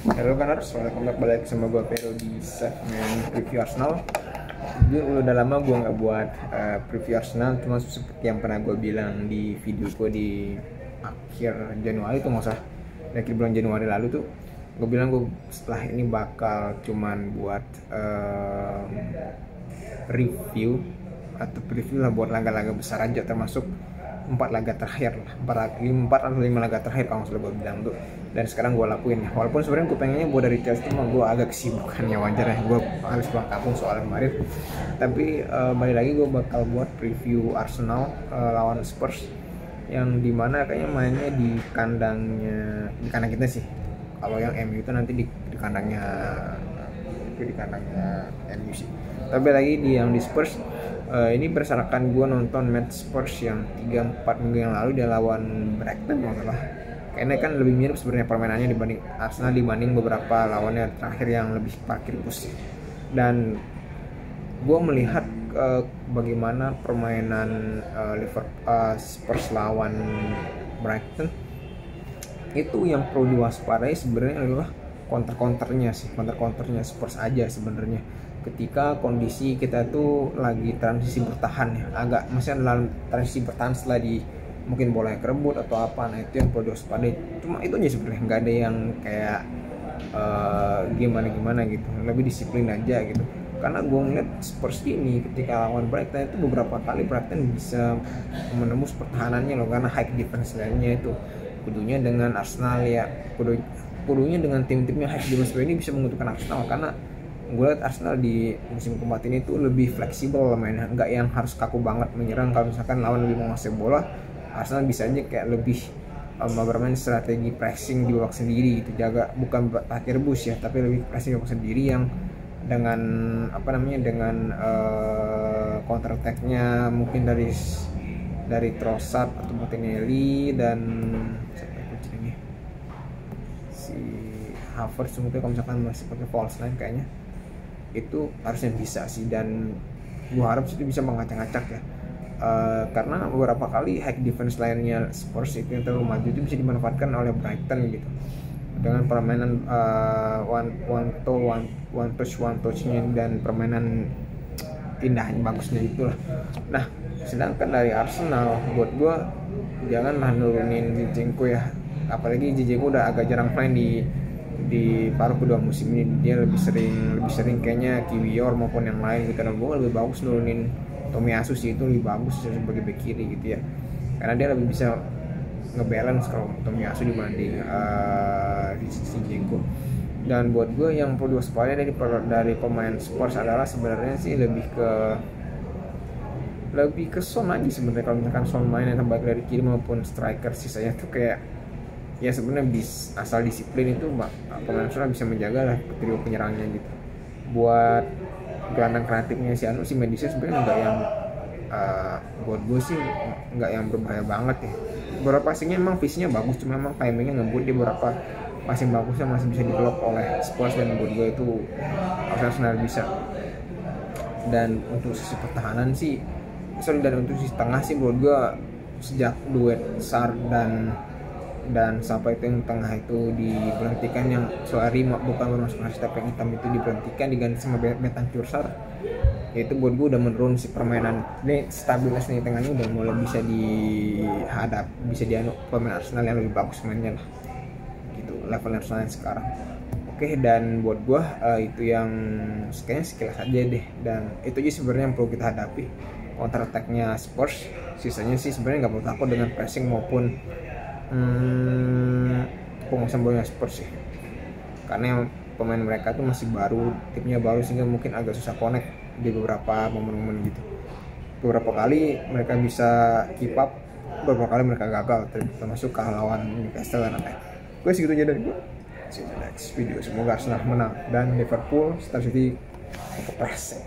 Halo kan harus selamat balik sama gue Pero di segmen preview Arsenal. Gue udah lama gue nggak buat preview Arsenal, cuma seperti yang pernah gue bilang di video gue di akhir Januari tuh, nggak usah di akhir bulan Januari lalu tuh, gue bilang gue setelah ini bakal cuman buat review atau preview lah buat laga-laga besar aja, termasuk 4 laga terakhir lah, 4 atau 5 laga terakhir kalau sudah gue bilang tuh. Dan sekarang gue lakuin, walaupun sebenarnya gue pengennya buat dari Chelsea, cuma gue agak kesibukan ya, wajar ya, gue harus pulang kampung soal kemarin. Tapi balik lagi gue bakal buat preview Arsenal lawan Spurs, yang dimana kayaknya mainnya di kandang kita sih. Kalau yang MU itu nanti di kandangnya MU sih. Tapi lagi yang di Spurs, ini berdasarkan gue nonton match Spurs yang 3-4 minggu yang lalu dia lawan Brighton masalah. Kayaknya kan lebih mirip sebenarnya permainannya dibanding Arsenal, dibanding beberapa lawannya terakhir yang lebih parkir bus. Dan gue melihat bagaimana permainan Spurs lawan Brighton itu, yang perlu diwaspadai sebenarnya adalah counternya Spurs aja sebenarnya. Ketika kondisi kita tuh lagi transisi bertahan ya, masih dalam transisi bertahan setelah mungkin bola yang kerebut atau apa, nah itu yang perlu diwaspadai. Cuma itu aja sebenarnya, nggak ada yang kayak gimana gitu, lebih disiplin aja gitu. Karena gue ngeliat Spurs ini ketika lawan Brighton itu beberapa kali Brighton bisa menembus pertahanannya loh, karena high defense line-nya itu. Kudunya dengan Arsenal ya, kudunya dengan tim-timnya high defense ini bisa menguntungkan Arsenal, karena gue liat Arsenal di musim keempat ini tuh lebih fleksibel mainnya, nggak yang harus kaku banget menyerang. Kalau misalkan lawan lebih menguasai bola, Arsenal bisa aja kayak lebih bermain strategi pressing di babak sendiri gitu, jaga bukan parkir bus ya, tapi lebih pressing di babak sendiri yang dengan counter attack-nya mungkin dari Trossard atau Martinelli dan si Havertz mungkin, kalau misalkan masih pakai false line kayaknya itu harusnya bisa sih. Dan gue harap itu bisa mengacak-acak ya, karena beberapa kali high defense line-nya Spurs itu yang terlalu maju itu bisa dimanfaatkan oleh Brighton gitu, dengan permainan one touch-nya dan permainan indahnya bagusnya itulah. Nah, sedangkan dari Arsenal buat gue janganlah nurunin Zinchenko ya, apalagi Zinchenko udah agak jarang main di paruh kedua musim ini. Dia lebih sering kayaknya Kiwior maupun yang lain gitu. Dan gue lebih bagus nurunin Tomiyasu sih, itu lebih bagus sebagai bek kiri gitu ya, karena dia lebih bisa ngebalance kalau Tomiyasu dibanding Zinchenko. Dan buat gue yang perlu diwaspadai dari pemain Spurs adalah sebenarnya sih lebih ke Son aja sebenarnya. Kalau misalkan Son main yang baik dari kiri maupun striker, sisanya tuh kayak ya sebenarnya asal disiplin itu pemain Arsenal bisa menjaga lah trio penyerangnya gitu. Buat gelandang kreatifnya si Medisa sebenarnya nggak yang buat gue sih nggak yang berbahaya banget ya. Beberapa passingnya emang visinya bagus, cuma emang timingnya ngebut di beberapa passing bagusnya masih bisa di-block oleh Spurs, dan buat gue itu Arsenal bisa. Dan untuk sisi pertahanan sih, dan untuk sisi tengah sih buat gue sejak duet Sar dan sampai itu yang tengah itu diberhentikan, yang Suari bukan bermasuk hashtag yang hitam itu diberhentikan, diganti sama Bentancur Sar, itu buat gue udah menurun si permainan ini, stabilitas di tengahnya udah mulai bisa dianuk pemain Arsenal yang lebih bagus mainnya lah gitu, level Arsenal sekarang. Oke, dan buat gue itu yang kayaknya sekilas aja deh, dan itu aja sebenarnya yang perlu kita hadapi, counter attack-nya Spurs. Sisanya sih sebenarnya nggak perlu takut dengan pressing maupun penguasaan bola Spurs sih, karena pemain mereka tuh masih baru, timnya baru, sehingga mungkin agak susah connect di beberapa momen-momen gitu. Beberapa kali mereka bisa keep up, beberapa kali mereka gagal, termasuk kalah lawan Newcastle dan lain-lain. Gue segitu aja dari gue. See you in the next video. Semoga Arsenal menang dan Liverpool Star City kepres.